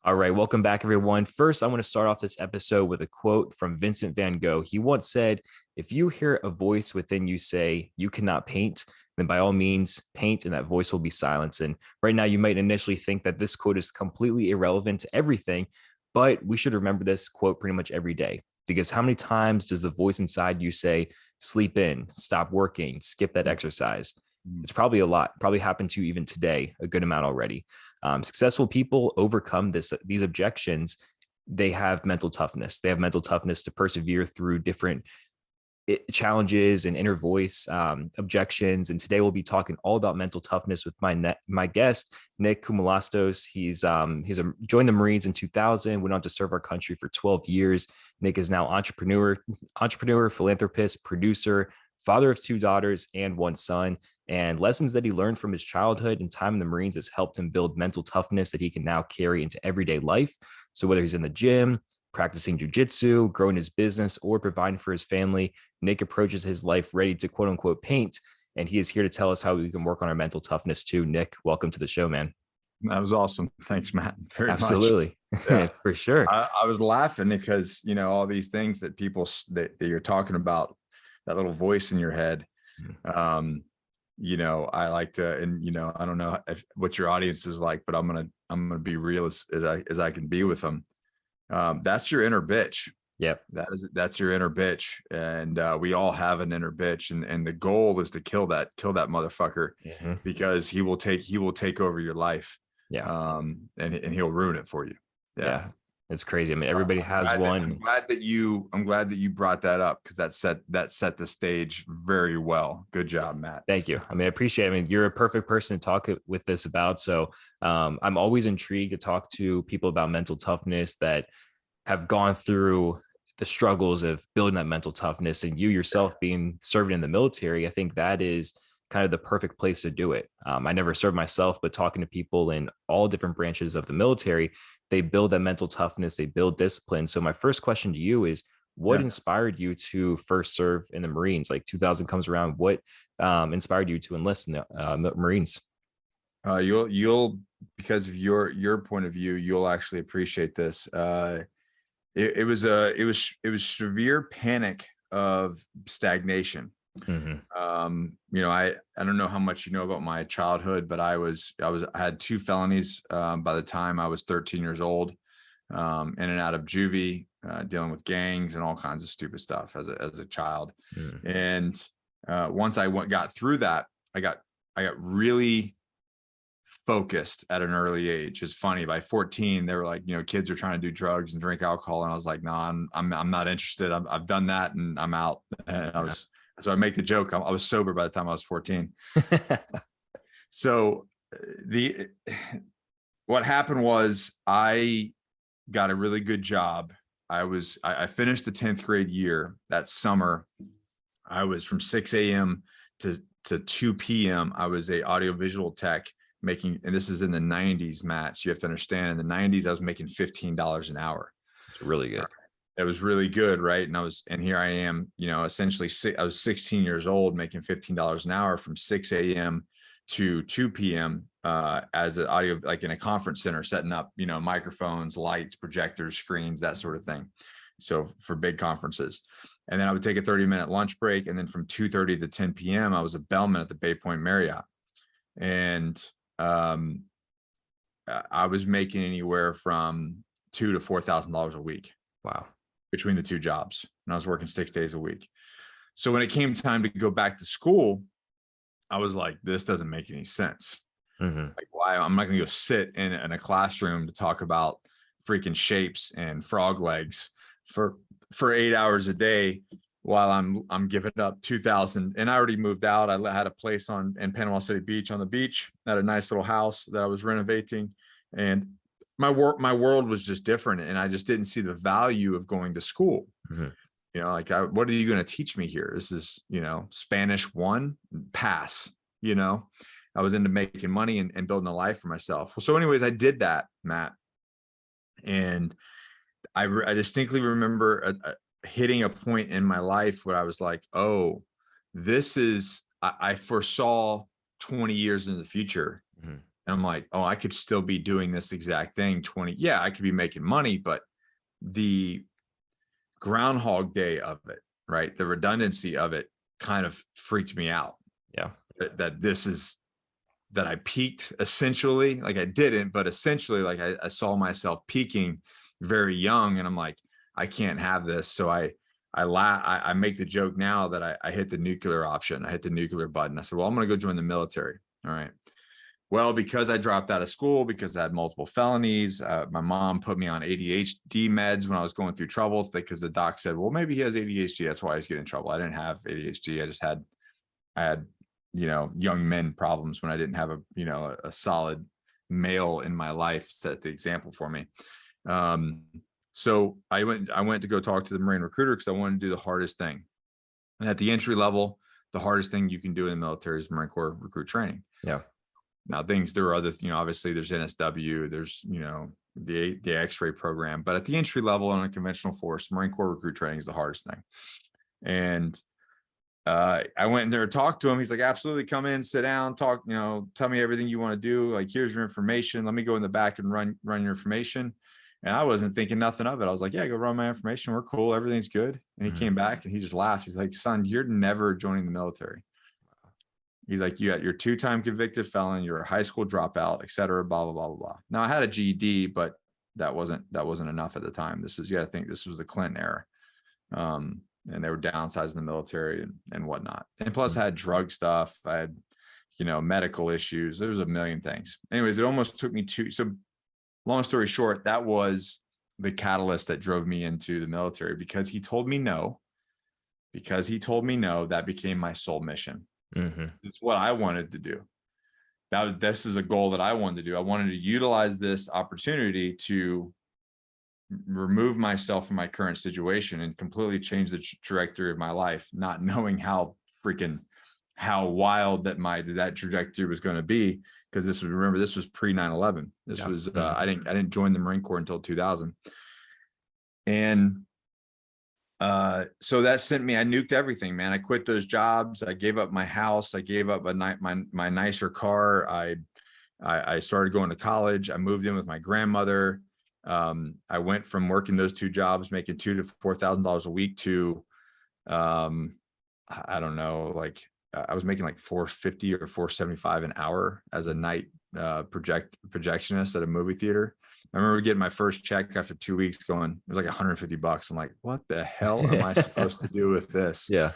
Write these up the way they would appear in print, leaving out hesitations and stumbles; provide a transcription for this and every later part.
All right, welcome back, everyone. First, I want to start off this episode with a quote from Vincent van Gogh. He once said, "If you hear a voice within you say you cannot paint, then by all means paint, and that voice will be silenced." And right now, you might initially think that this quote is completely irrelevant to everything, but we should remember this quote pretty much every day. Because how many times does the voice inside you say, sleep in, stop working, skip that exercise? It's probably a lot, probably happened to you even today, a good amount already. Successful people overcome these objections. They have mental toughness. They have mental toughness to persevere through different challenges and inner voice objections. And today we'll be talking all about mental toughness with my guest, Nick Koumalatsos. He's joined the Marines in 2000, went on to serve our country for 12 years. Nick is now entrepreneur, philanthropist, producer, father of 2 daughters and 1 son. And lessons that he learned from his childhood and time in the Marines has helped him build mental toughness that he can now carry into everyday life. So whether he's in the gym, practicing jiu-jitsu, growing his business, or providing for his family, Nick approaches his life ready to quote unquote paint. And he is here to tell us how we can work on our mental toughness too. Nick, welcome to the show, man. That was awesome. Thanks, Matt. Very Absolutely. much. Yeah. For sure. I was laughing because, all these things that people that you're talking about, that little voice in your head. I like to, and I don't know what your audience is like, but I'm gonna be real as I can be with them. That's your inner bitch. Yep. That's your inner bitch. And we all have an inner bitch. And the goal is to kill that motherfucker, because he will take over your life. Yeah. And he'll ruin it for you. Yeah. It's crazy. I mean, everybody has one. I'm glad that you brought that up, because that set the stage very well. Good job, Matt. Thank you. I mean, I appreciate it. I mean, you're a perfect person to talk with this about. So I'm always intrigued to talk to people about mental toughness that have gone through the struggles of building that mental toughness. And you yourself being served in the military, I think that is kind of the perfect place to do it. I never served myself, but talking to people in all different branches of the military, they build that mental toughness, they build discipline. So my first question to you is, what inspired you to first serve in the Marines? Like 2000 comes around, what inspired you to enlist in the Marines? You'll because of your point of view, you'll actually appreciate this. It was severe panic of stagnation. I don't know how much you know about my childhood, but I had 2 felonies by the time I was 13 years old, in and out of juvie, dealing with gangs and all kinds of stupid stuff as a child. And once I got through that, I got really focused at an early age. It's funny, by 14 they were like, kids are trying to do drugs and drink alcohol, and I was like, no, I'm not interested. I've done that and I'm out. And so I make the joke, I was sober by the time I was 14. So what happened was, I got a really good job. I finished the 10th grade year. That summer, I was from 6 a.m. to 2 p.m. I was a audiovisual tech making, and this is in the 90s, Matt. So you have to understand, in the 90s, I was making $15 an hour. It's really good. It was really good, right? And here I am, essentially I was 16 years old making $15 an hour from 6 a.m. to 2 p.m. As an audio, like in a conference center, setting up, microphones, lights, projectors, screens, that sort of thing. So for big conferences. And then I would take a 30-minute lunch break. And then from 2:30 to 10 p.m., I was a bellman at the Bay Point Marriott. And I was making anywhere from $2,000 to $4,000 a week. Wow. Between the 2 jobs. And I was working 6 days a week. So when it came time to go back to school, I was like, this doesn't make any sense. Like, why? I'm not going to go sit in a classroom to talk about freaking shapes and frog legs for 8 hours a day while I'm giving up 2,000. And I already moved out. I had a place in Panama City Beach, on the beach. I had a nice little house that I was renovating, and my world was just different, and I just didn't see the value of going to school. What are you going to teach me here? This is, Spanish 1, pass. I was into making money and building a life for myself. So anyways, I did that, Matt. And I distinctly remember hitting a point in my life where I was like, oh, I foresaw 20 years in the future. And I'm like, oh, I could still be doing this exact thing 20. Yeah, I could be making money, but the Groundhog Day of it, right? The redundancy of it kind of freaked me out. Yeah. That this is that I peaked essentially, like I didn't, but essentially like I saw myself peaking very young, and I'm like, I can't have this. So I make the joke now that I hit the nuclear option. I hit the nuclear button. I said, well, I'm going to go join the military. All right. Well, because I dropped out of school, because I had multiple felonies, my mom put me on ADHD meds when I was going through trouble, because the doc said, well, maybe he has ADHD. That's why he's getting in trouble. I didn't have ADHD. I had, young men problems when I didn't have a solid male in my life set the example for me. So I went to go talk to the Marine recruiter because I wanted to do the hardest thing. And at the entry level, the hardest thing you can do in the military is Marine Corps recruit training. Yeah. Now there are other, obviously there's NSW, there's, the X-ray program, but at the entry level on a conventional force, Marine Corps recruit training is the hardest thing. And I went in there and talked to him. He's like, absolutely, come in, sit down, talk, tell me everything you want to do. Like, here's your information. Let me go in the back and run your information. And I wasn't thinking nothing of it. I was like, yeah, go run my information. We're cool. Everything's good. And he came back and he just laughed. He's like, son, you're never joining the military. He's like, you got your 2-time convicted felon, you're a high school dropout, et cetera, blah, blah, blah, blah, blah. Now I had a GED, but that wasn't enough at the time. I think this was the Clinton era. And they were downsizing the military and whatnot. And plus I had drug stuff. I had, medical issues. There was a million things. Anyways, it almost took me so long story short, that was the catalyst that drove me into the military, because he told me no, that became my sole mission. It's what I wanted to do. This is a goal that I wanted to do. I wanted to utilize this opportunity to remove myself from my current situation and completely change the trajectory of my life, not knowing how wild that trajectory was going to be. Because this was pre 9/11. This was I didn't join the Marine Corps until 2000. And so that sent me, I nuked everything, man. I quit those jobs. I gave up my house. I gave up my nicer car. I started going to college. I moved in with my grandmother. I went from working those 2 jobs, making $2,000 to $4,000 a week to, I don't know, like I was making like $450 or $475 an hour as a night projectionist at a movie theater. I remember getting my first check after 2 weeks going, it was like $150. I'm like, what the hell am I supposed to do with this? Yeah.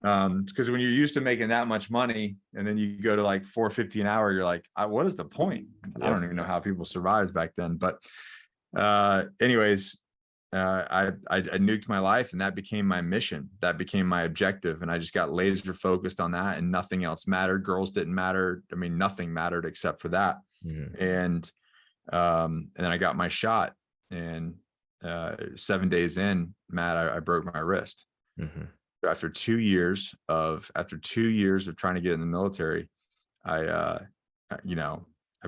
Because when you're used to making that much money and then you go to like $450 an hour, you're like, what is the point? Yep. I don't even know how people survived back then. But anyways, I nuked my life, and that became my mission. That became my objective. And I just got laser focused on that, and nothing else mattered. Girls didn't matter. I mean, nothing mattered except for that. And then I got my shot, and 7 days in, Matt, I broke my wrist. After 2 years of trying to get in the military, I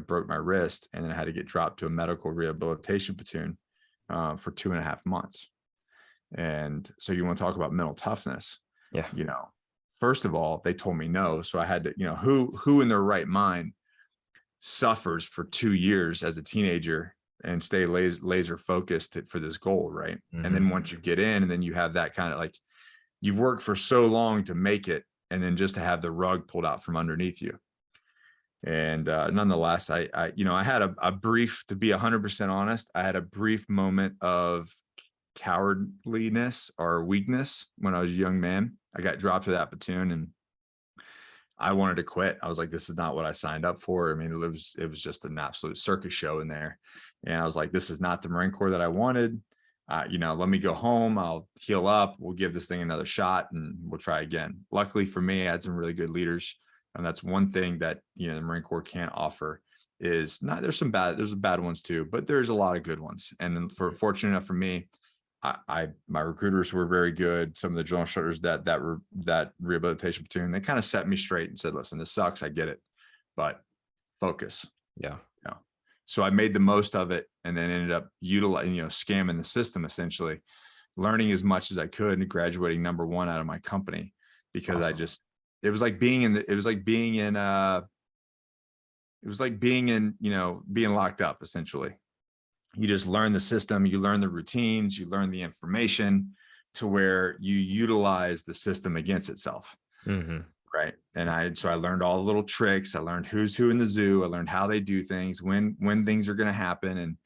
broke my wrist, and then I had to get dropped to a medical rehabilitation platoon for 2.5 months. And so you want to talk about mental toughness? Yeah. First of all, they told me no. So I had to, who in their right mind suffers for 2 years as a teenager and stay laser focused for this goal, right? And then once you get in, and then you have that kind of like, you've worked for so long to make it, and then just to have the rug pulled out from underneath you. And nonetheless, I had a brief, to be 100% honest, I had a brief moment of cowardliness or weakness when I was a young man. I got dropped to that platoon, and I wanted to quit. I was like, this is not what I signed up for. I mean, it was just an absolute circus show in there. And I was like, this is not the Marine Corps that I wanted. Let me go home. I'll heal up. We'll give this thing another shot, and we'll try again. Luckily for me, I had some really good leaders. And that's one thing that, the Marine Corps can't offer is not, there's bad ones too, but there's a lot of good ones. And fortunate enough for me, my recruiters were very good. Some of the drill instructors that rehabilitation platoon, they kind of set me straight and said, listen, this sucks. I get it, but focus. Yeah. So I made the most of it, and then ended up utilizing, scamming the system, essentially learning as much as I could, and graduating #1 out of my company, because awesome. It was like being in it was like being being locked up essentially. You just learn the system, you learn the routines, you learn the information to where you utilize the system against itself. Mm-hmm. Right. And I learned all the little tricks. I learned who's who in the zoo. I learned how they do things, when things are going to happen. And,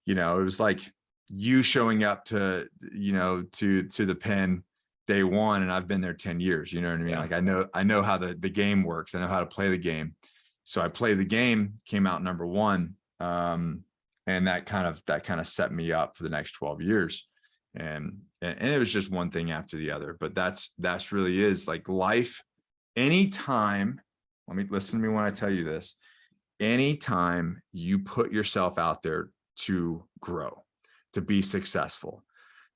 it was like you showing up to the pen day one, and I've been there 10 years. You know what I mean? Yeah. Like I know how the game works. I know how to play the game. So I played the game, came out number one. And that kind of set me up for the next 12 years. And it was just one thing after the other. But that's really is like life. Anytime, let me listen to me when I tell you this, anytime you put yourself out there to grow, to be successful,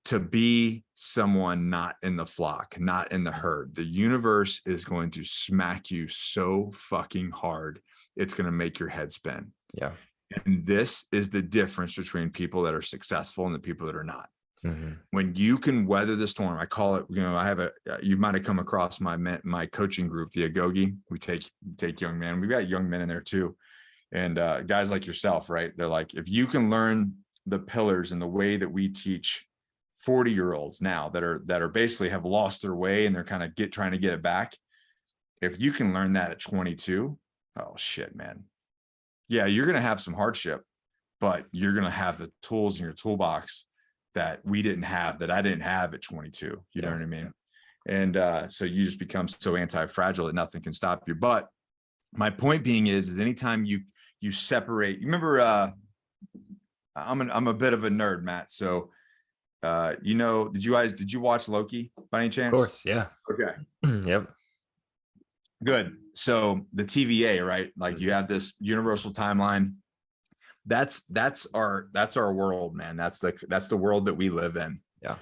to be someone not in the flock, not in the herd, the universe is going to smack you so fucking hard. It's going to make your head spin. Yeah. And this is the difference between people that are successful and the people that are not. Mm-hmm. When you can weather the storm, I call it, you might've come across my coaching group, the Agogi. We take young men. We've got young men in there too. And guys like yourself, right? They're like, if you can learn the pillars and the way that we teach 40-year-olds now that are basically have lost their way and they're kind of trying to get it back. If you can learn that at 22, oh shit, man. Yeah, you're going to have some hardship, but you're going to have the tools in your toolbox that we didn't have, that I didn't have at 22. You know what I mean? And so you just become so anti-fragile that nothing can stop you. But my point being is anytime you separate, you remember, I'm a bit of a nerd, Matt. So, did you watch Loki by any chance? Of course. Yeah. Okay. Yep. Good. So the TVA, right? Like you have this universal timeline. That's our world, man. That's the world that we live in. Yeah.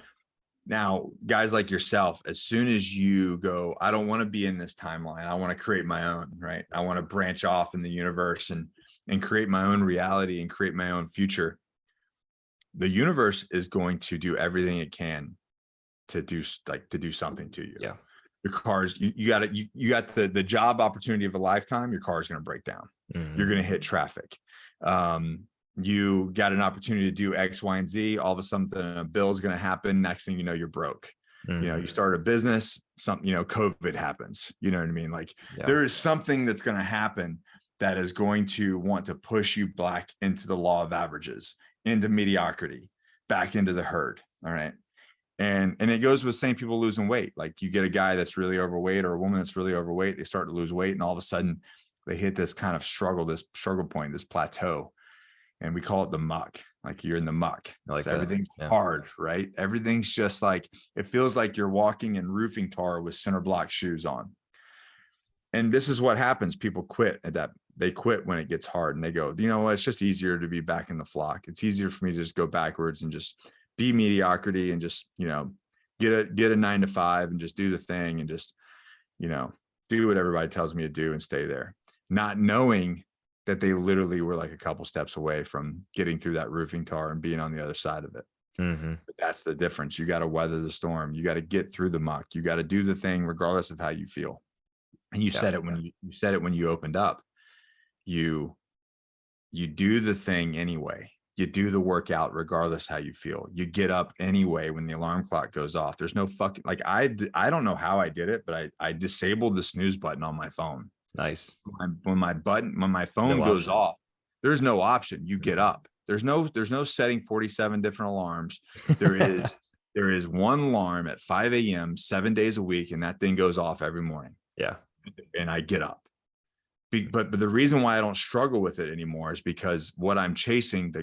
Now, guys like yourself, as soon as you go, I don't want to be in this timeline. I want to create my own, right? I want to branch off in the universe and create my own reality and create my own future. The universe is going to do everything it can to do something to you. Yeah. Your cars, you got the job opportunity of a lifetime. Your car is going to break down. Mm-hmm. You're going to hit traffic. You got an opportunity to do X, Y, and Z. All of a sudden, a bill is going to happen. Next thing you know, you're broke. Mm-hmm. You start a business, COVID happens. You know what I mean? Like there is something that's going to happen that is going to want to push you back into the law of averages, into mediocrity, back into the herd. All right. And it goes with same people losing weight. Like you get a guy that's really overweight or a woman that's really overweight, they start to lose weight. And all of a sudden they hit this kind of struggle point, this plateau. And we call it the muck. Like you're in the muck. So everything's hard, right? Everything's just like, it feels like you're walking in roofing tar with center block shoes on. And this is what happens. People quit at that. They quit when it gets hard and they go, you know what? It's just easier to be back in the flock. It's easier for me to just go backwards and just be mediocrity and just, get a 9-to-5 and just do the thing and just, do what everybody tells me to do and stay there. Not knowing that they literally were like a couple steps away from getting through that roofing tar and being on the other side of it. Mm-hmm. But that's the difference. You got to weather the storm. You got to get through the muck. You got to do the thing regardless of how you feel. And you said it when you opened up. You do the thing anyway. You do the workout regardless how you feel. You get up anyway when the alarm clock goes off. There's no fucking, like I don't know how I did it, but I disabled the snooze button on my phone. Nice. When my phone goes off, there's no option. You get up. There's no setting 47 different alarms. There is one alarm at 5 a.m. 7 days a week, and that thing goes off every morning. Yeah. And I get up. But the reason why I don't struggle with it anymore is because what I'm chasing,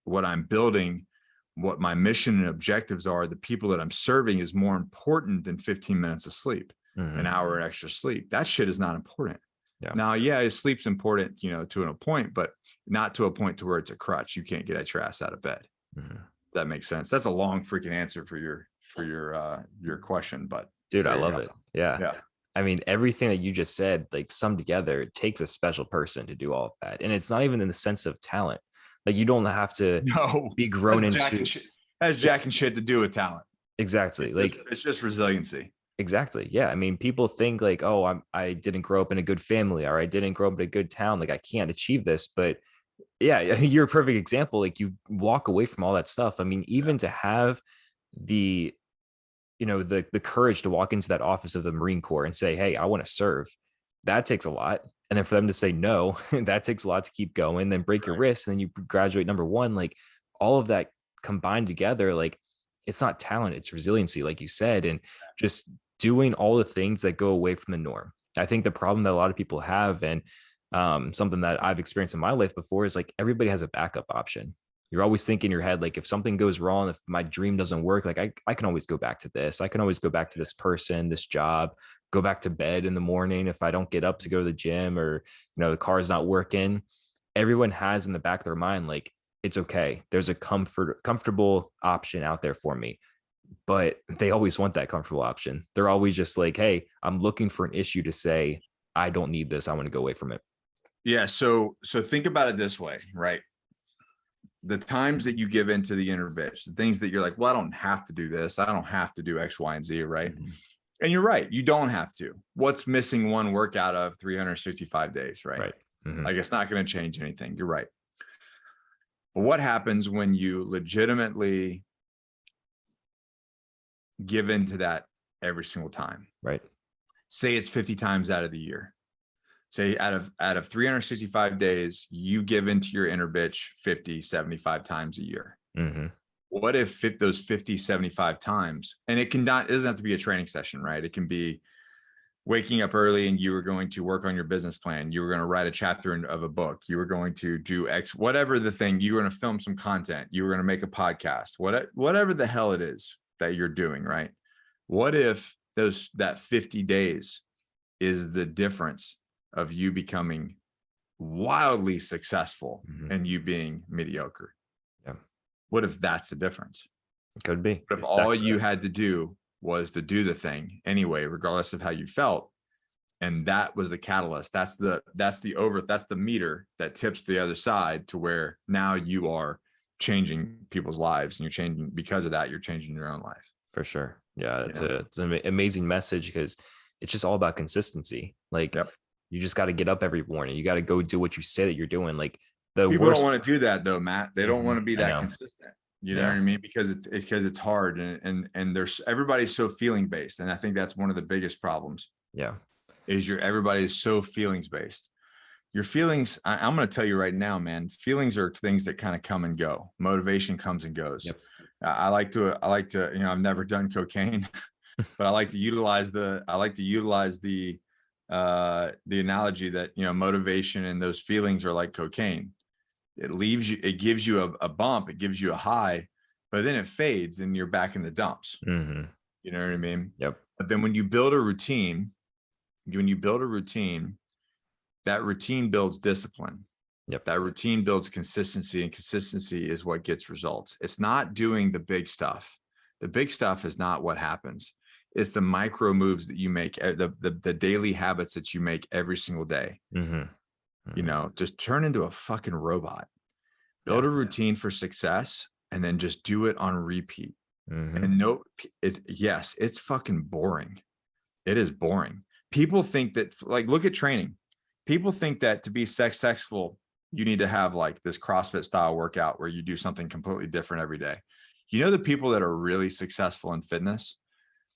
what I'm building, what my mission and objectives are, the people that I'm serving is more important than 15 minutes of sleep, an hour extra sleep. That shit is not important. Yeah. Now, sleep's important, to a point, but not to a point to where it's a crutch. You can't get your ass out of bed. Mm-hmm. That makes sense. That's a long freaking answer for your question, but dude, I love it. Yeah. I mean, everything that you just said, like summed together, it takes a special person to do all of that. And it's not even in the sense of talent. Like you don't have to be grown into. Has jack and shit to do with talent. Exactly. It's just resiliency. Exactly. Yeah. I mean, people think like, oh, I didn't grow up in a good family, or I didn't grow up in a good town. Like I can't achieve this. But yeah, you're a perfect example. Like you walk away from all that stuff. I mean, even to have the, the courage to walk into that office of the Marine Corps and say, hey, I want to serve, that takes a lot. And then for them to say no, that takes a lot to keep going, then break your Right. wrist, and then you graduate number one. Like all of that combined together, like it's not talent, it's resiliency, like you said, and just doing all the things that go away from the norm. I think the problem that a lot of people have, and something that I've experienced in my life before, is like everybody has a backup option. You're always thinking in your head, like if something goes wrong, if my dream doesn't work, like I can always go back to this. I can always go back to this person, this job, go back to bed in the morning if I don't get up to go to the gym, or, the car's not working. Everyone has in the back of their mind, like, it's okay. There's a comfortable option out there for me. But they always want that comfortable option. They're always just like, hey, I'm looking for an issue to say, I don't need this. I want to go away from it. Yeah. So think about it this way, right? The times that you give into the inner bitch, the things that you're like, well, I don't have to do this. I don't have to do X, Y, and Z, right? Mm-hmm. And you're right. You don't have to. What's missing one workout of 365 days, right? Right. Mm-hmm. Like it's not going to change anything. You're right. But what happens when you legitimately give into that every single time? Right. Say it's 50 times out of the year. Say out of 365 days, you give into your inner bitch 50, 75 times a year. Mm-hmm. What if those 50, 75 times, and it doesn't have to be a training session, right? It can be waking up early and you were going to work on your business plan. You were going to write a chapter of a book. You were going to do X, whatever the thing, you were going to film some content. You were going to make a podcast, whatever the hell it is that you're doing, right? What if that 50 days is the difference of you becoming wildly successful and you being mediocre? Yeah. What if that's the difference? It could be. What if all you had to do was to do the thing anyway, regardless of how you felt? And that was the catalyst. That's the meter that tips the other side to where now you are changing people's lives, and you're changing, because of that, you're changing your own life. For sure. Yeah. It's an amazing message, because it's just all about consistency. Like, you just got to get up every morning. You got to go do what you say that you're doing. Like people don't want to do that though, Matt. They don't want to be that consistent. You know what I mean? Because it's hard, and there's, everybody's so feeling based. And I think that's one of the biggest problems. Yeah. Is everybody is so feelings based. Your feelings, I'm going to tell you right now, man, feelings are things that kind of come and go. Motivation comes and goes. Yep. I like to, I've never done cocaine, but I like to utilize the analogy that, motivation and those feelings are like cocaine. It gives you a bump, it gives you a high, but then it fades and you're back in the dumps. Mm-hmm. You know what I mean? Yep. But then when you build a routine, that routine builds discipline. Yep. That routine builds consistency, and consistency is what gets results. It's not doing the big stuff. The big stuff is not what happens. It's the micro moves that you make, the daily habits that you make every single day. Mm-hmm. Just turn into a fucking robot. Build a routine for success, and then just do it on repeat. Mm-hmm. And it's fucking boring. It is boring. People think that, like, look at training. People think that to be successful, you need to have like this CrossFit style workout where you do something completely different every day. The people that are really successful in fitness,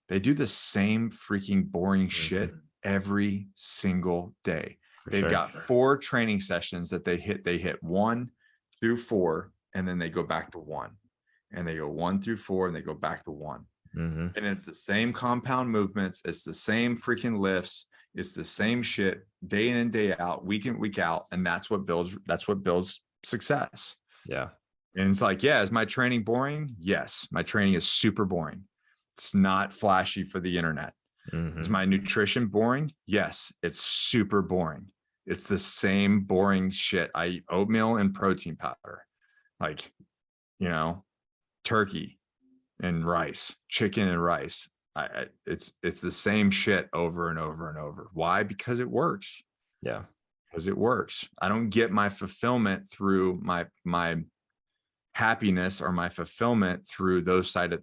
they do the same freaking boring shit every single day. They've got 4 training sessions that they hit 1 through 4, and then they go back to 1, and they go 1 through 4, and they go back to 1. And it's the same compound movements. It's the same freaking lifts. It's the same shit day in and day out, week in, week out. And that's what builds success. Yeah. And it's like, is my training boring? Yes. My training is super boring. It's not flashy for the internet. Is my nutrition boring? Yes. It's super boring. It's the same boring shit. I eat oatmeal and protein powder, like, turkey and rice, chicken and rice. It's the same shit over and over and over. Why? Because it works. Yeah. Because it works. I don't get my fulfillment through my happiness or my fulfillment through those type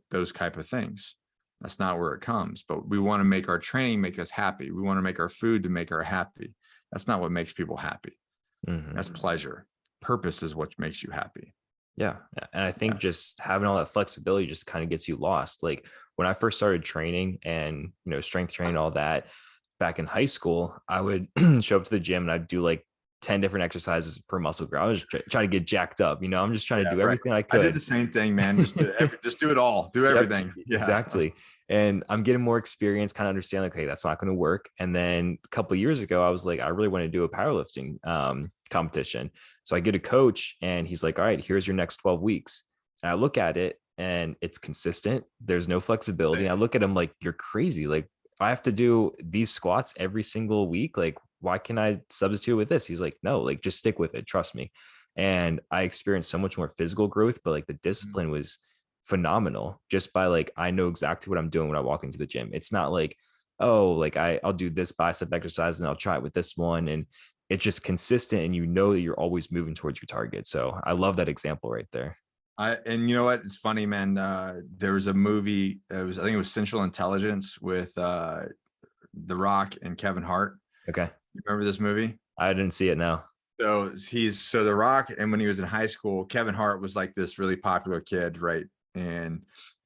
of things. That's not where it comes. But we want to make our training make us happy. We want to make our food to make us happy. That's not what makes people happy. That's pleasure. Purpose is what makes you happy. Yeah. And I think just having all that flexibility just kind of gets you lost. Like when I first started training and, strength training, all that back in high school, I would show up to the gym and I'd do like 10 different exercises per muscle group. I was trying to get jacked up. I'm just trying to do everything I could. I did the same thing, man. Just do it all. Do everything. Yeah. Exactly. And I'm getting more experience, kind of understand like, hey, that's not going to work. And then a couple of years ago, I was like, I really want to do a powerlifting competition. So I get a coach and he's like, all right, here's your next 12 weeks. And I look at it and it's consistent. There's no flexibility. And I look at him like, you're crazy. Like I have to do these squats every single week. Like, why can I substitute with this? He's like, no, like just stick with it. Trust me. And I experienced so much more physical growth, but like the discipline was phenomenal just by like, I know exactly what I'm doing when I walk into the gym. It's not like, oh, like I'll do this bicep exercise and I'll try it with this one. And it's just consistent and that you're always moving towards your target. So I love that example right there. And you know what? It's funny, man. There was a movie. I think it was Central Intelligence with The Rock and Kevin Hart. Okay. You remember this movie? I didn't see it now. So The Rock, and when he was in high school, Kevin Hart was like this really popular kid, right? And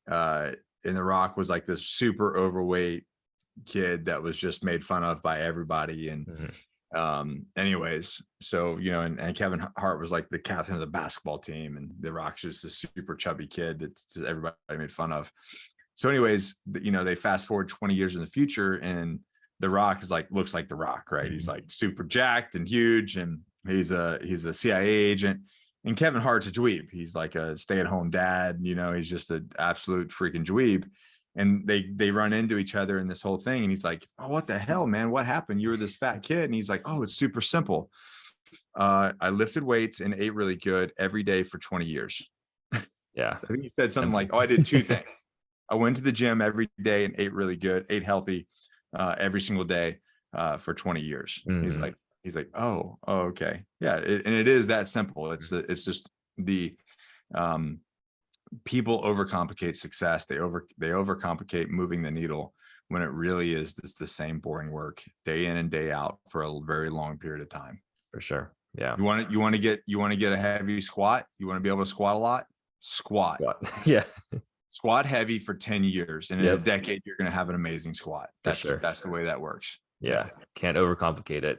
The Rock was like this super overweight kid that was just made fun of by everybody. And anyways, so and Kevin Hart was like the captain of the basketball team, and The Rock's just a super chubby kid that just everybody made fun of. So anyways, they fast forward 20 years in the future, and The Rock looks like The Rock, right? He's like super jacked and huge, and he's a CIA agent. And Kevin Hart's a dweeb. He's like a stay-at-home dad. He's just an absolute freaking dweeb. And they run into each other in this whole thing. And he's like, oh, what the hell, man? What happened? You were this fat kid. And he's like, oh, it's super simple. I lifted weights and ate really good every day for 20 years. Yeah. I think he said something like, oh, I did two things. I went to the gym every day and ate really good, ate healthy every single day for 20 years. He's like, oh, okay. Yeah. And it is that simple. It's just the people overcomplicate success. They overcomplicate moving the needle when it really is just the same boring work day in and day out for a very long period of time. For sure. Yeah. You want to get a heavy squat. You want to be able to squat a lot. Squat. Yeah. Squat heavy for 10 years. And in a decade, you're going to have an amazing squat. That's the way that works. Yeah. Can't overcomplicate it.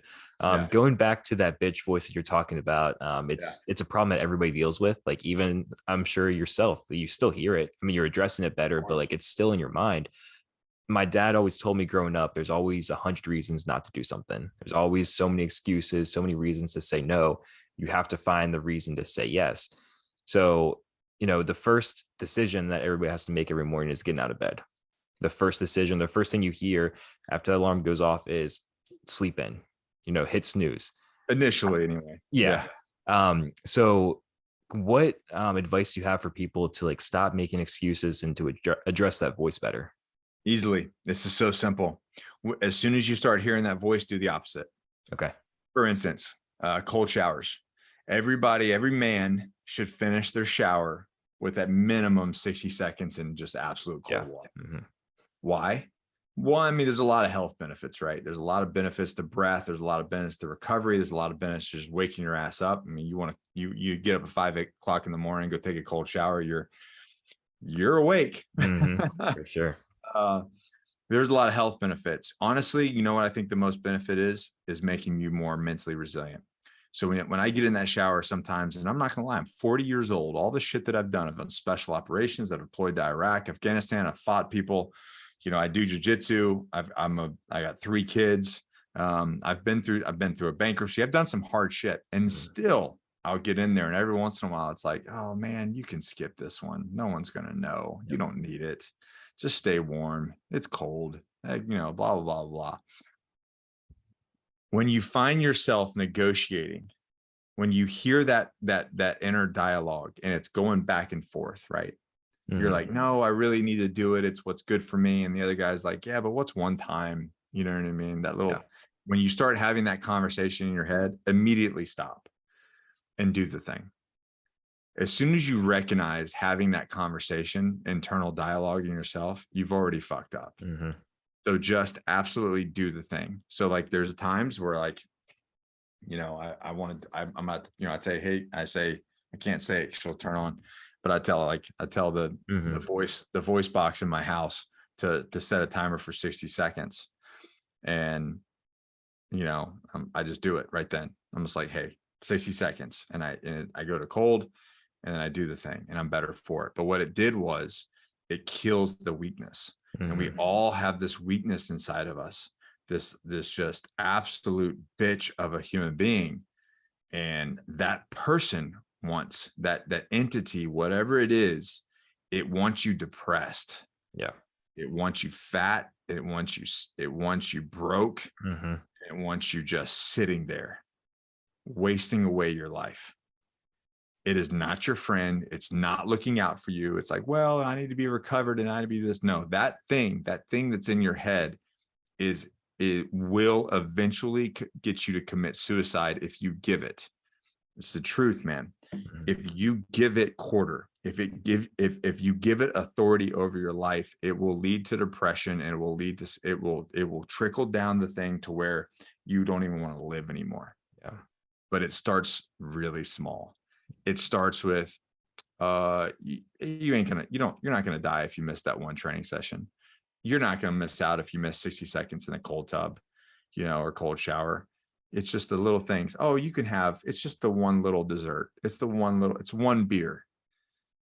Going back to that bitch voice that you're talking about, it's a problem that everybody deals with. Like even I'm sure yourself, you still hear it. I mean, you're addressing it better, but like it's still in your mind. My dad always told me growing up, there's always 100 reasons not to do something. There's always so many excuses, so many reasons to say no. You have to find the reason to say yes. So, the first decision that everybody has to make every morning is getting out of bed. The first decision, the first thing you hear after the alarm goes off is sleep in, hit snooze. Initially, anyway. Yeah. So what advice do you have for people to like stop making excuses and to address that voice better? Easily. This is so simple. As soon as you start hearing that voice, do the opposite. Okay. For instance, cold showers. Every man should finish their shower with at minimum 60 seconds in just absolute cold water. Why? Well, I mean, there's a lot of health benefits, right? There's a lot of benefits to breath. There's a lot of benefits to recovery. There's a lot of benefits to just waking your ass up. I mean, you get up at 5 o'clock in the morning, go take a cold shower. You're awake. For sure. There's a lot of health benefits. Honestly, you know what I think the most benefit is making you more mentally resilient. So when I get in that shower sometimes, and I'm not going to lie, I'm 40 years old, all the shit that I've done special operations, I've deployed to Iraq, Afghanistan, I've fought people, I do jiu-jitsu. I got 3 kids. I've been through a bankruptcy. I've done some hard shit, and still I'll get in there. And every once in a while it's like, oh man, you can skip this one. No one's going to know. You don't need it. Just stay warm. It's cold, blah, blah, blah, blah. When you find yourself negotiating, when you hear that inner dialogue and it's going back and forth, right? You're like, no, I really need to do it. It's what's good for me. And the other guy's like, yeah, but what's one time? You know what I mean? When you start having that conversation in your head, immediately stop and do the thing. As soon as you recognize having that conversation, internal dialogue in yourself, you've already fucked up. Mm-hmm. So just absolutely do the thing. So like, there's times where like, I'm not, I'd say, hey, I can't say it, she'll turn on, but I tell the voice box in my house to set a timer for 60 seconds. And, I just do it right then. I'm just like, hey, 60 seconds. And I go to cold, and then I do the thing, and I'm better for it. But what it did was it kills the weakness. And we all have this weakness inside of us, this just absolute bitch of a human being. And that person wants that entity, whatever it is, it wants you depressed. Yeah. It wants you fat. It wants you broke. It wants you just sitting there, wasting away your life. It is not your friend. It's not looking out for you. It's like, well, I need to be recovered and I need to be this. No, that thing that's in your head it will eventually get you to commit suicide if you give it. It's the truth, man. If you give it quarter, if you give it authority over your life, it will lead to depression, and it will trickle down the thing to where you don't even want to live anymore. Yeah. But it starts really small. It starts with you're not gonna die if you miss that one training session. You're not gonna miss out if you miss 60 seconds in a cold tub, or cold shower. It's just the little things. Oh, it's just the one little dessert. It's one beer,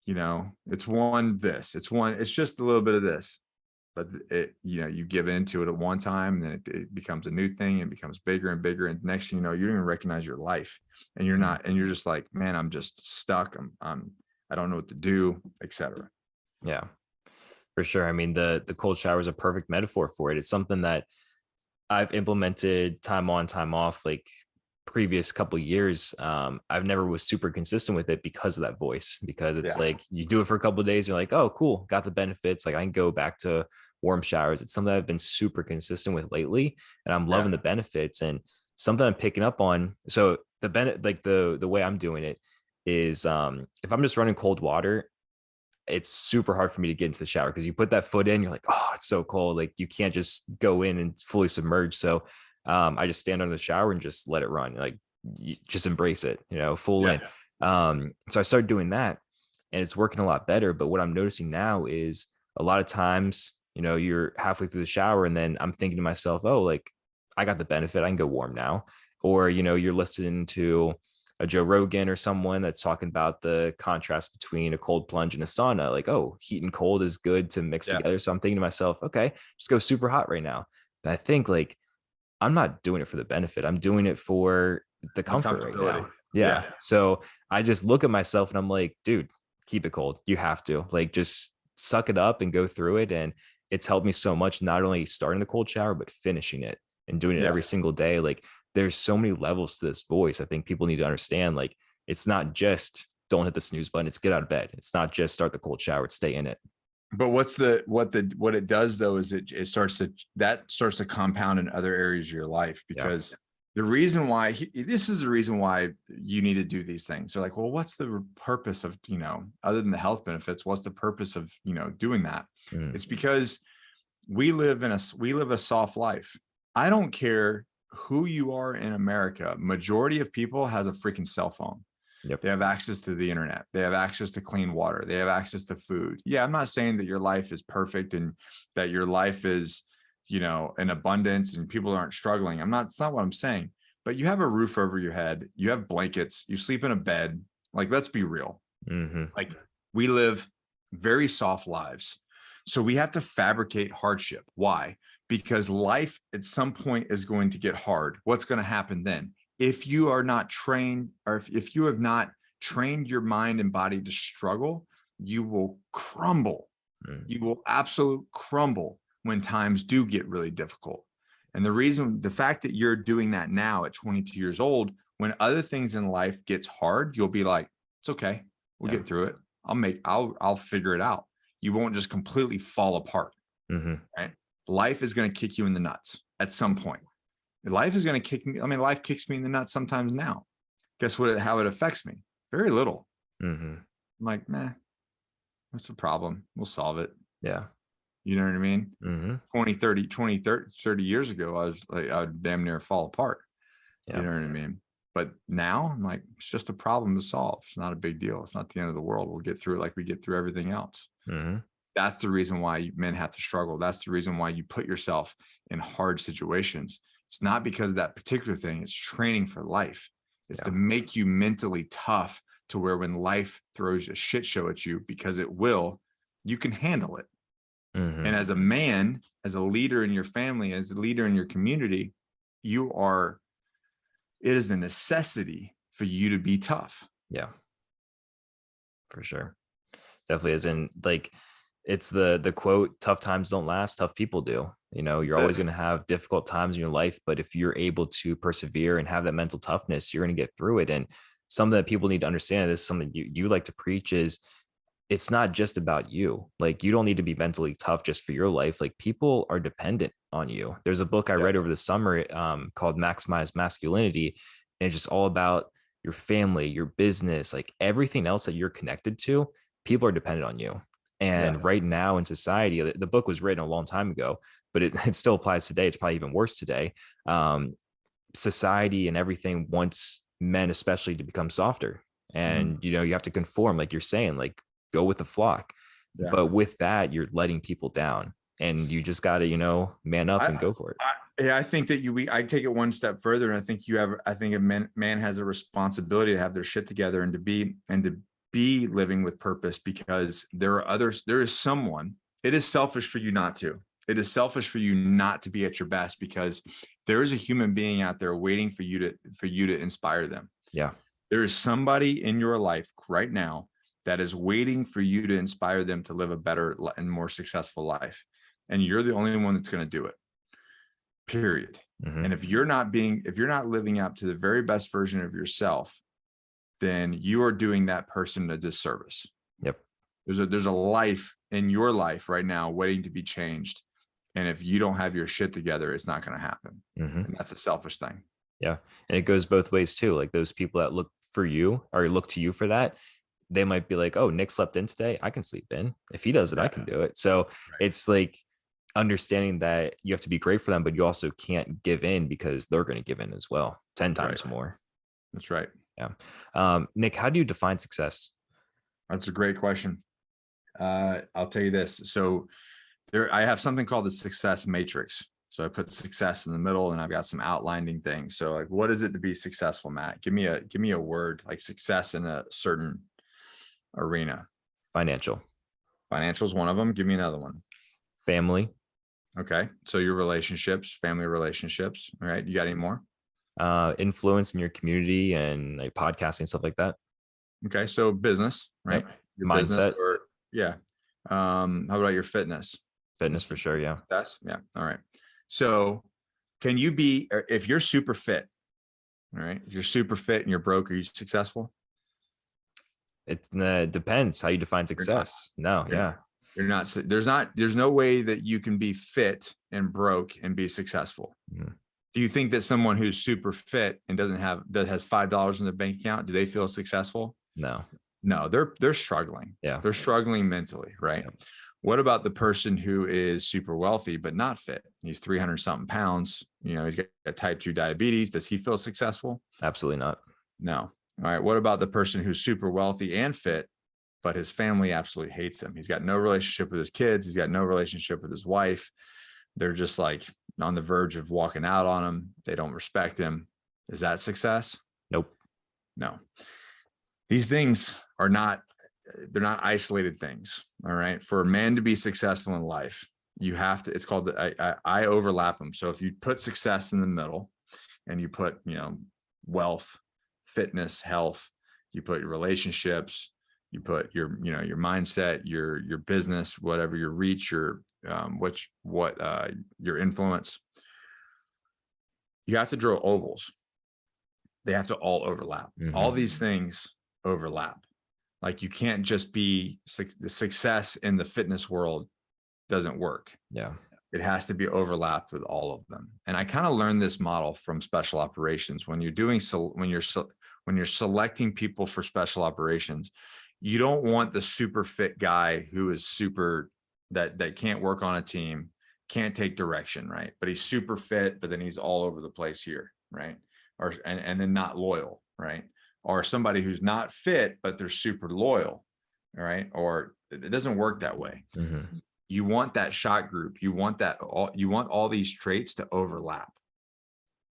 it's one this, it's just a little bit of this. But you give into it at one time, and then it becomes a new thing, and becomes bigger and bigger. And next thing you know, you don't even recognize your life, and you're just like, man, I'm just stuck. I don't know what to do, etc. Yeah, for sure. I mean, the cold shower is a perfect metaphor for it. It's something that I've implemented time on, time off, like previous couple years. I've never was super consistent with it because of that voice, because it's like you do it for a couple of days, you're like, oh, cool, got the benefits. Like I can go back to warm showers. It's something I've been super consistent with lately, and I'm loving the benefits, and something I'm picking up on. So the way I'm doing it is, if I'm just running cold water, it's super hard for me to get into the shower, because you put that foot in, you're like, oh, it's so cold. Like you can't just go in and fully submerge. So I just stand under the shower and just let it run. Like you just embrace it, full in. So I started doing that, and it's working a lot better. But what I'm noticing now is a lot of times, you're halfway through the shower, and then I'm thinking to myself, oh, like I got the benefit, I can go warm now. Or, you're listening to a Joe Rogan or someone that's talking about the contrast between a cold plunge and a sauna, like, oh, heat and cold is good to mix together. So I'm thinking to myself, okay, just go super hot right now. But I think like, I'm not doing it for the benefit. I'm doing it for the comfort right now. Yeah. So I just look at myself and I'm like, dude, keep it cold. You have to, like, just suck it up and go through it. And it's helped me so much, not only starting the cold shower, but finishing it and doing it every single day. Like there's so many levels to this voice. I think people need to understand, like, it's not just don't hit the snooze button. It's get out of bed. It's not just start the cold shower. It's stay in it. But what it does though is it starts to compound in other areas of your life, because the reason why you need to do these things. They're like, well, what's the purpose of, other than the health benefits, what's the purpose of, doing that? It's because we live a soft life. I don't care who you are in America. Majority of people has a freaking cell phone. They have access to the internet. They have access to clean water. They have access to food. Yeah, I'm not saying that your life is perfect and that your life is, in abundance and people aren't struggling. It's not what I'm saying. But you have a roof over your head. You have blankets. You sleep in a bed. Like, let's be real. Like, we live very soft lives. So we have to fabricate hardship. Why? Because life at some point is going to get hard. What's going to happen then? If you are not trained, or if you have not trained your mind and body to struggle, you will crumble. You will absolutely crumble when times do get really difficult. And the fact that you're doing that now at 22 years old, when other things in life gets hard, you'll be like, it's okay. We'll get through it. I'll figure it out. You won't just completely fall apart. Right? Life is going to kick you in the nuts at some point. Life is going to kick me. I mean, life kicks me in the nuts sometimes now. Guess what? How it affects me? Very little. Mm-hmm. I'm like, man, what's the problem? We'll solve it. Yeah. You know what I mean? Mm-hmm. 30 years ago, I was like, I would damn near fall apart. You Yeah. know what I mean? But now I'm like, it's just a problem to solve. It's not a big deal. It's not the end of the world. We'll get through it like we get through everything else. Mm-hmm. That's the reason why men have to struggle. That's the reason why you put yourself in hard situations. It's not because of that particular thing. It's training for life. It's to make you mentally tough to where when life throws a shit show at you, because it will, you can handle it. Mm-hmm. And as a man, as a leader in your family, as a leader in your community, it is a necessity for you to be tough. Yeah, for sure. Definitely is. And like, it's the quote, tough times don't last, tough people do. You know, you're always going to have difficult times in your life, but if you're able to persevere and have that mental toughness, you're going to get through it. And something that people need to understand, this is something you like to preach, is it's not just about you. Like, you don't need to be mentally tough just for your life. Like, people are dependent on you. There's a book I read over the summer called Maximize Masculinity. And it's just all about your family, your business, like everything else that you're connected to. People are dependent on you. And right now in society, the book was written a long time ago, but it still applies today. It's probably even worse today. Society and everything wants men, especially, to become softer. And, you know, you have to conform, like you're saying, like, go with the flock. But with that, you're letting people down, and you just got to, you know, man up and go for it. I think that I take it one step further. And I think a man has a responsibility to have their shit together and to be living with purpose, because there is someone, it is selfish for you not to. It is selfish for you not to be at your best, because there is a human being out there waiting for you to inspire them. Yeah. There is somebody in your life right now that is waiting for you to inspire them to live a better and more successful life. And you're the only one that's going to do it. Period. Mm-hmm. And if you're not living up to the very best version of yourself, then you are doing that person a disservice. Yep. There's a life in your life right now waiting to be changed. And if you don't have your shit together, it's not going to happen. Mm-hmm. And that's a selfish thing. Yeah. And it goes both ways too. Like, those people that look for you or look to you for that, they might be like, oh, Nick slept in today, I can sleep in. If he does it, I can do it. So it's like understanding that you have to be great for them, but you also can't give in, because they're going to give in as well, 10 times more. That's right. Yeah. Nick, how do you define success? That's a great question. I'll tell you this. So I have something called the success matrix. So I put success in the middle, and I've got some outlining things. So, like, what is it to be successful, Matt? Give me a word, like success in a certain arena. Financial is one of them. Give me another one. Family. Okay. So your relationships, family relationships. All right. You got any more? Influence in your community and like podcasting, stuff like that. Okay. So business, right? Yep. Your Mindset. Business how about your fitness? Fitness for sure. Yeah. That's yeah. All right. So can you be, if you're super fit, all right, if you're super fit and you're broke, are you successful? It depends how you define success. No. Yeah. You're not, there's no way that you can be fit and broke and be successful. Mm-hmm. Do you think that someone who's super fit and that has $5 in their bank account, do they feel successful? No, they're struggling. Yeah. They're struggling mentally. Right. Yep. What about the person who is super wealthy, but not fit? He's 300 something pounds. You know, he's got type 2 diabetes. Does he feel successful? Absolutely not. No. All right. What about the person who's super wealthy and fit, but his family absolutely hates him? He's got no relationship with his kids. He's got no relationship with his wife. They're just like on the verge of walking out on him. They don't respect him. Is that success? Nope. No. These things are not, they're not isolated things. All right. For a man to be successful in life, you have to, it's called, I overlap them. So if you put success in the middle and you put, you know, wealth, fitness, health, you put your relationships, you put your, you know, your mindset, your business, whatever, your reach, your, your influence, you have to draw ovals. They have to all overlap. Mm-hmm. All these things overlap. Like, you can't just be the success in the fitness world doesn't work. Yeah. It has to be overlapped with all of them. And I kind of learned this model from special operations. When you're when you're selecting people for special operations, you don't want the super fit guy who is super, that can't work on a team, can't take direction, right? But he's super fit, but then he's all over the place here, right? Or and then not loyal, right? Or somebody who's not fit, but they're super loyal, right? Or it doesn't work that way. Mm-hmm. You want that shot group. You want all these traits to overlap.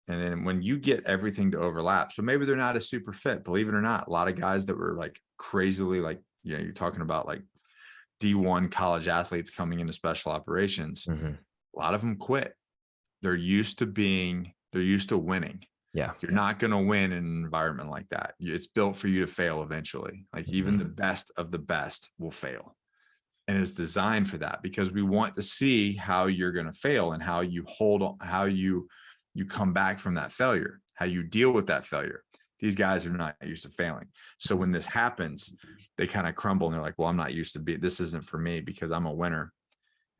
And then when you get everything to overlap, so maybe they're not a super fit, believe it or not, a lot of guys that were like crazily, like, you know, you're talking about like D1 college athletes coming into special operations. Mm-hmm. A lot of them quit. They're used to winning. Yeah. You're not going to win in an environment like that. It's built for you to fail eventually. Like even the best of the best will fail. And it's designed for that because we want to see how you're going to fail and how you hold on, how you come back from that failure, how you deal with that failure. These guys are not used to failing. So when this happens, they kind of crumble and they're like, well, I'm not used to this isn't for me because I'm a winner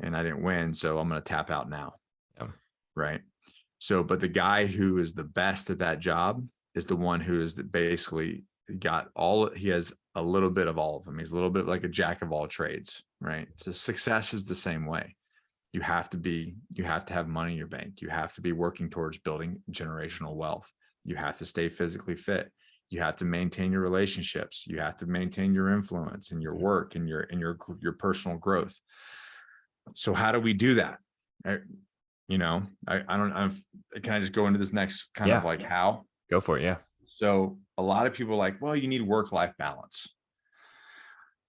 and I didn't win. So I'm going to tap out now. Yeah. Right. So, but the guy who is the best at that job is the one who is basically he has a little bit of all of them. He's a little bit like a jack of all trades, right? So success is the same way. You have to have money in your bank. You have to be working towards building generational wealth. You have to stay physically fit. You have to maintain your relationships. You have to maintain your influence and your work and your personal growth. So how do we do that? Can I just go into this next kind of like how? Go for it. Yeah. So a lot of people are like, well, you need work-life balance.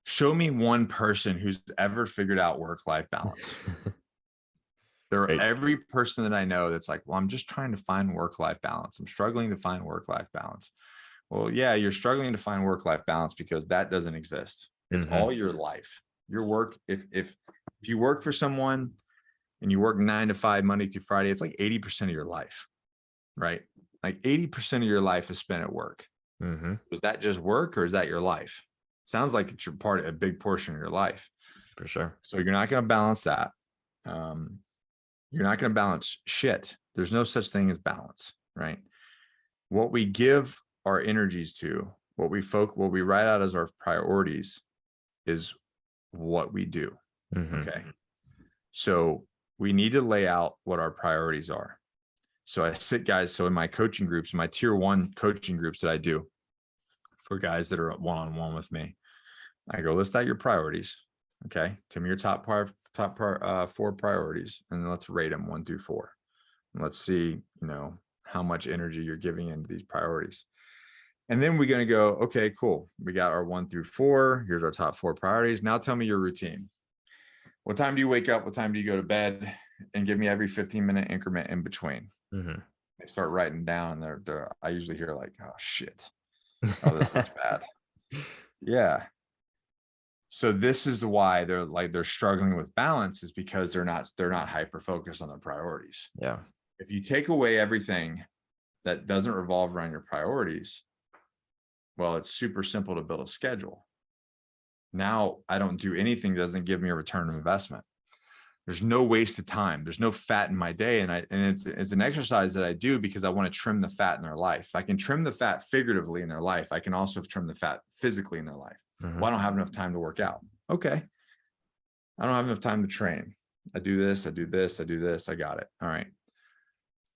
Show me one person who's ever figured out work-life balance. Every person that I know that's like, well, I'm just trying to find work-life balance. I'm struggling to find work-life balance. Well, yeah, you're struggling to find work-life balance because that doesn't exist. It's all your life. Your work. If you work for someone and you work 9 to 5 Monday through Friday, it's like 80% of your life, right? Like 80% of your life is spent at work. Was that just work or is that your life? Sounds like it's a big portion of your life. For sure. So you're not going to balance that. You're not going to balance shit. There's no such thing as balance, right? What we give our energies to, what we write out as our priorities is what we do. Okay. So we need to lay out what our priorities are. So I sit guys. So in my coaching groups, my tier 1 coaching groups that I do for guys that are one-on-one with me, I go, list out your priorities. Okay. Tell me your top 4 priorities, and then let's rate them 1 through 4. And let's see, how much energy you're giving into these priorities. And then we're going to go, okay, cool. We got our 1 through 4. Here's our top 4 priorities. Now tell me your routine. What time do you wake up? What time do you go to bed? And give me every 15-minute increment in between. I start writing down. I usually hear like, oh shit. Oh, this is bad. Yeah. So this is why they're struggling with balance, is because they're not hyper focused on their priorities. Yeah. If you take away everything that doesn't revolve around your priorities, well, it's super simple to build a schedule. Now I don't do anything that doesn't give me a return of investment. There's no waste of time. There's no fat in my day. And it's an exercise that I do because I want to trim the fat in their life. I can trim the fat figuratively in their life. I can also trim the fat physically in their life. Well, I don't have enough time to work out. Okay. I don't have enough time to train. I do this, I do this, I do this. I got it. All right.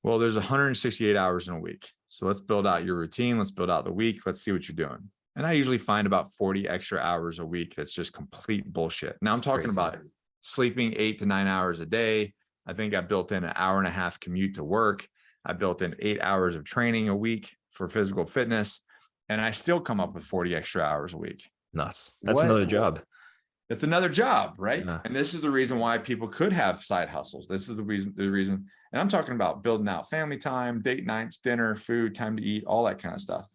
Well, there's 168 hours in a week. So let's build out your routine. Let's build out the week. Let's see what you're doing. And I usually find about 40 extra hours a week. That's just complete bullshit. Now I'm talking about sleeping 8 to 9 hours a day. I think I built in an hour and a half commute to work. I built in 8 hours of training a week for physical fitness. And I still come up with 40 extra hours a week. Nuts. That's another job. That's another job, right? Yeah. And this is the reason why people could have side hustles. This is the reason. And I'm talking about building out family time, date nights, dinner, food, time to eat, all that kind of stuff.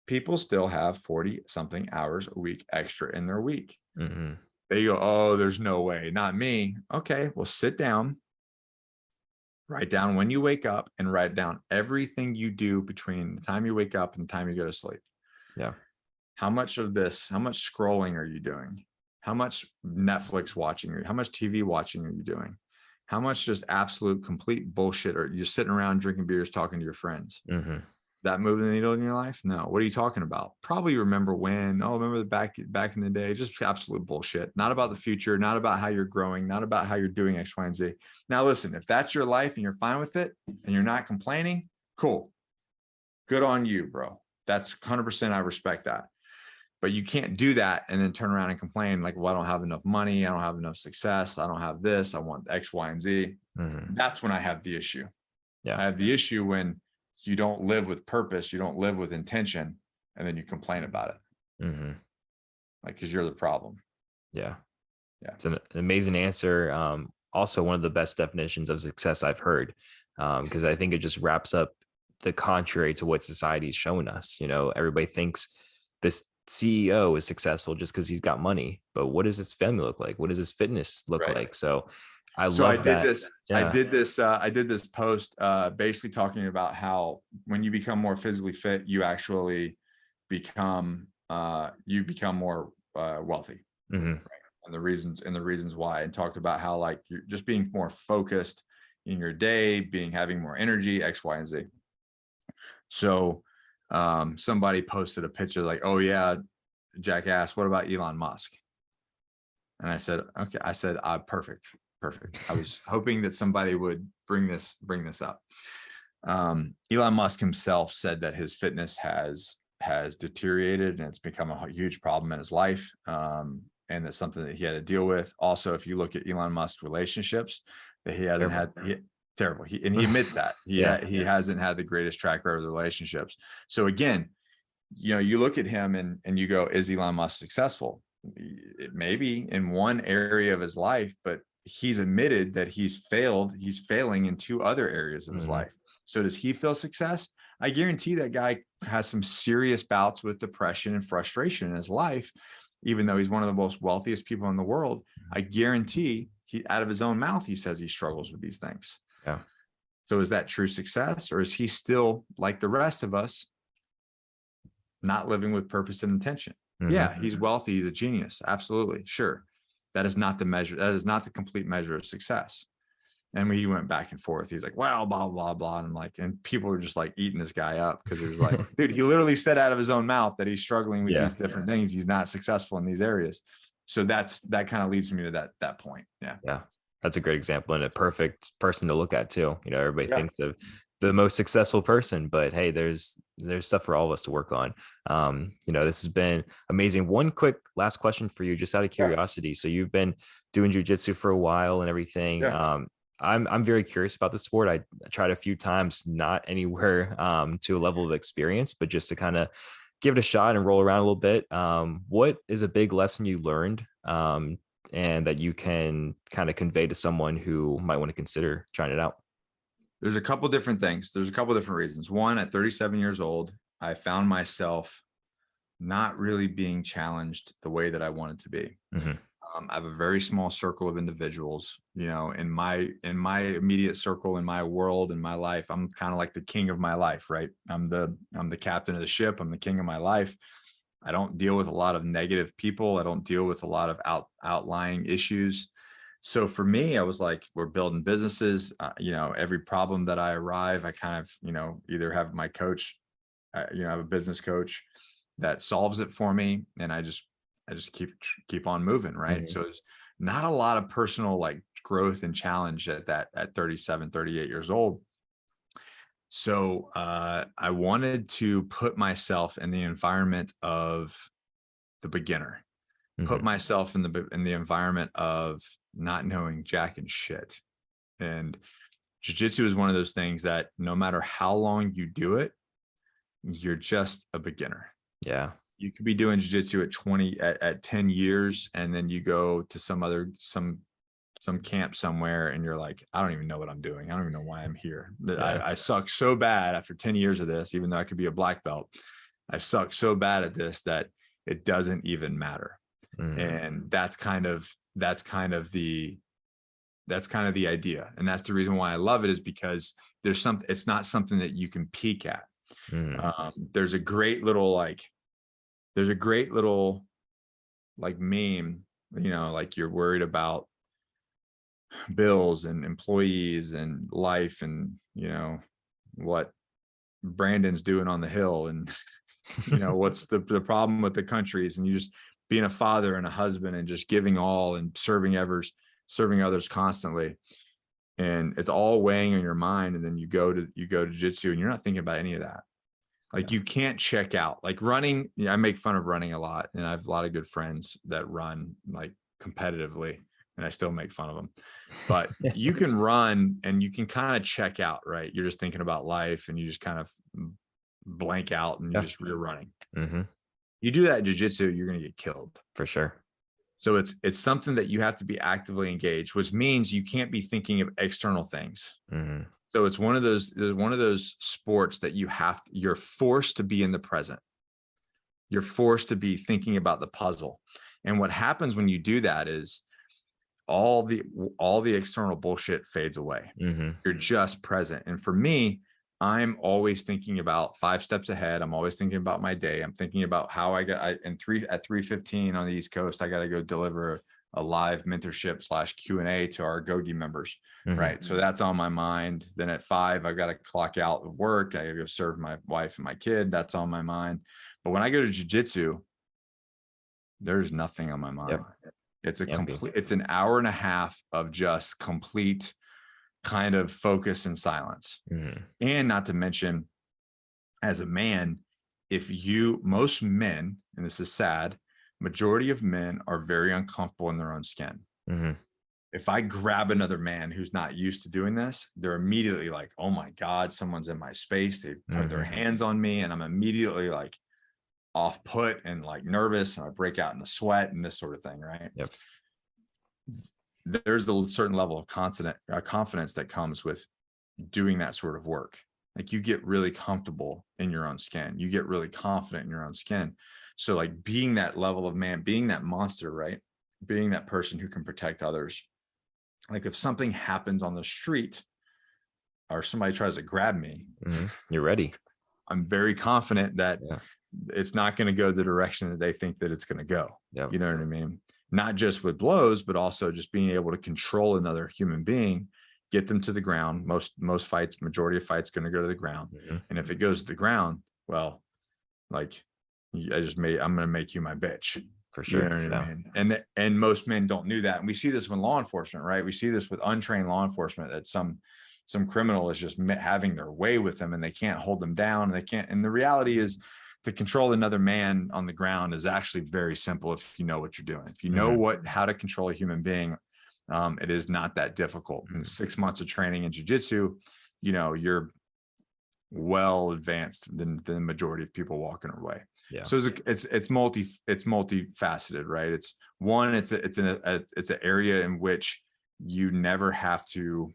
People still have 40 something hours a week extra in their week. They go, oh, there's no way, not me. Okay, well, sit down, write down when you wake up, and write down everything you do between the time you wake up and the time you go to sleep. Yeah. How much scrolling are you doing? How much Netflix watching? How much TV watching are you doing? How much just absolute complete bullshit are you sitting around drinking beers, talking to your friends? That moving the needle in your life? No. What are you talking about? Probably remember when. Oh, remember the back in the day. Just absolute bullshit. Not about the future, not about how you're growing, not about how you're doing X, Y, and Z. Now listen, if that's your life and you're fine with it and you're not complaining, cool. Good on you, bro. That's 100%. I respect that. But you can't do that and then turn around and complain like, well, I don't have enough money. I don't have enough success. I don't have this. I want X, Y, and Z. That's when I have the issue. I have the issue when you don't live with purpose, you don't live with intention, and then you complain about it. Like, because you're the problem. Yeah. It's an amazing answer. Also one of the best definitions of success I've heard. Because I think it just wraps up the contrary to what society is showing us. You know, everybody thinks this CEO is successful just because he's got money, but what does his family look like? What does his fitness look like? So I love that. I did this post basically talking about how when you become more physically fit, you actually become more wealthy. Right? And the reasons why, and talked about how like you're just being more focused in your day, having more energy, X, Y, and Z. So somebody posted a picture like, oh yeah, jackass, what about Elon Musk? And I said, okay, perfect. I was hoping that somebody would bring this up. Elon Musk himself said that his fitness has deteriorated and it's become a huge problem in his life. And that's something that he had to deal with. Also, if you look at Elon Musk's relationships, that he hasn't had terrible. He admits that he hasn't had the greatest track record of the relationships. So again, you know, you look at him and you go, is Elon Musk successful? It may be in one area of his life, but he's admitted that he's failing in 2 other areas of his life. So does he feel success? I guarantee that guy has some serious bouts with depression and frustration in his life, even though he's one of the most wealthiest people in the world. I guarantee he, out of his own mouth, he says he struggles with these things. Yeah. So is that true success, or is he still like the rest of us, not living with purpose and intention? Yeah, he's wealthy. He's a genius. Absolutely. Sure. That is not the measure. That is not the complete measure of success. And we went back and forth. He's like, well, blah, blah, blah. And I'm like, and people were just like eating this guy up because it was like, dude, he literally said out of his own mouth that he's struggling with these different things. He's not successful in these areas. So that kind of leads me to that point. Yeah. Yeah. That's a great example and a perfect person to look at too. You know, everybody thinks of the most successful person, but hey, there's stuff for all of us to work on. You know, this has been amazing. One quick last question for you, just out of curiosity. So you've been doing jiu-jitsu for a while and everything. I'm very curious about the sport. I tried a few times, not anywhere to a level of experience, but just to kind of give it a shot and roll around a little bit. What is a big lesson you learned and that you can kind of convey to someone who might want to consider trying it out? There's a couple different things. There's a couple different reasons. One, at 37 years old, I found myself not really being challenged the way that I wanted to be. I have a very small circle of individuals, you know, in my immediate circle, in my world, in my life. I'm kind of like the king of my life, right? I'm the captain of the ship. I'm the king of my life. I don't deal with a lot of negative people. I don't deal with a lot of outlying issues. So for me, I was like, we're building businesses. You know, every problem that I arrive, I kind of, you know, either have my coach, you know, I have a business coach that solves it for me, and I just keep on moving, right? So it's not a lot of personal like growth and challenge at 37, 38 years old. So I wanted to put myself in the environment of the beginner, put myself in the environment of not knowing jack and shit. And jiu-jitsu is one of those things that no matter how long you do it, you're just a beginner. Yeah. You could be doing jiu-jitsu at 10 years, and then you go to some camp somewhere and you're like, I don't even know what I'm doing. I don't even know why I'm here. I suck so bad after 10 years of this, even though I could be a black belt. I suck so bad at this that it doesn't even matter. And that's kind of the idea. And that's the reason why I love it, is because it's not something that you can peek at. There's a great little meme, you know, like you're worried about bills and employees and life and, you know, what Brandon's doing on the hill, and what's the problem with the countries, and you just being a father and a husband and just giving all and serving others constantly. And it's all weighing on your mind. And then you go to jiu-jitsu and you're not thinking about any of that. Like you can't check out. Like running, I make fun of running a lot, and I have a lot of good friends that run like competitively, and I still make fun of them. But you can run and you can kind of check out, right? You're just thinking about life and you just kind of blank out and you're running. Mm-hmm. You do that in jiu-jitsu, you're going to get killed. For sure. So it's something that you have to be actively engaged, which means you can't be thinking of external things. Mm-hmm. So it's one of those sports that you're forced to be in the present. You're forced to be thinking about the puzzle. And what happens when you do that is all the external bullshit fades away. Mm-hmm. You're just present. And for me, I'm always thinking about 5 steps ahead. I'm always thinking about my day. I'm thinking about how at 3:15 on the East Coast, I got to go deliver a live mentorship / Q&A to our Gogi members. Mm-hmm. Right. So that's on my mind. Then at 5, I've got to clock out of work. I got to go serve my wife and my kid. That's on my mind. But when I go to jiu-jitsu, there's nothing on my mind. Yep. It's an hour and a half of just complete kind of focus and silence. Mm-hmm. And not to mention, as a man, most men, and this is sad, majority of men are very uncomfortable in their own skin. Mm-hmm. If I grab another man who's not used to doing this, they're immediately like, oh my God, someone's in my space. They put their hands on me, and I'm immediately like off put and like nervous, and I break out in a sweat and this sort of thing. Right. Yep. There's a certain level of confidence that comes with doing that sort of work. Like you get really comfortable in your own skin. You get really confident in your own skin. So like being that level of man, being that monster, right? Being that person who can protect others. Like if something happens on the street or somebody tries to grab me, you're ready. I'm very confident that it's not going to go the direction that they think that it's going to go. Yep. You know what I mean? Not just with blows, but also just being able to control another human being, get them to the ground. Most fights, majority of fights, going to go to the ground. Mm-hmm. And if it goes to the ground, well, like I'm going to make you my bitch. For sure. You know what I mean? And most men don't do that. And we see this with law enforcement, right? We see this with untrained law enforcement, that some criminal is just having their way with them and they can't hold them down, and they can't. And the reality is, to control another man on the ground is actually very simple if you know what you're doing. If you know how to control a human being, it is not that difficult. In 6 months of training in jiu-jitsu, you're well advanced than the majority of people walking away. Yeah. So it's multifaceted, right? It's an area in which you never have to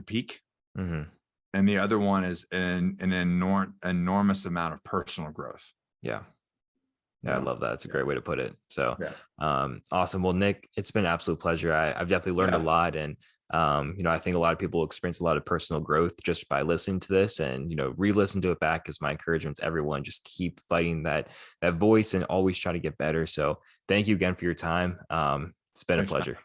peak. Mm-hmm. And the other one is an enormous amount of personal growth. Yeah. I love that. It's a great way to put it. So, awesome. Well, Nick, it's been an absolute pleasure. I've definitely learned a lot. And, I think a lot of people experience a lot of personal growth just by listening to this, and, re-listen to it back is my encouragement to everyone. Just keep fighting that voice and always try to get better. So thank you again for your time. It's been a pleasure.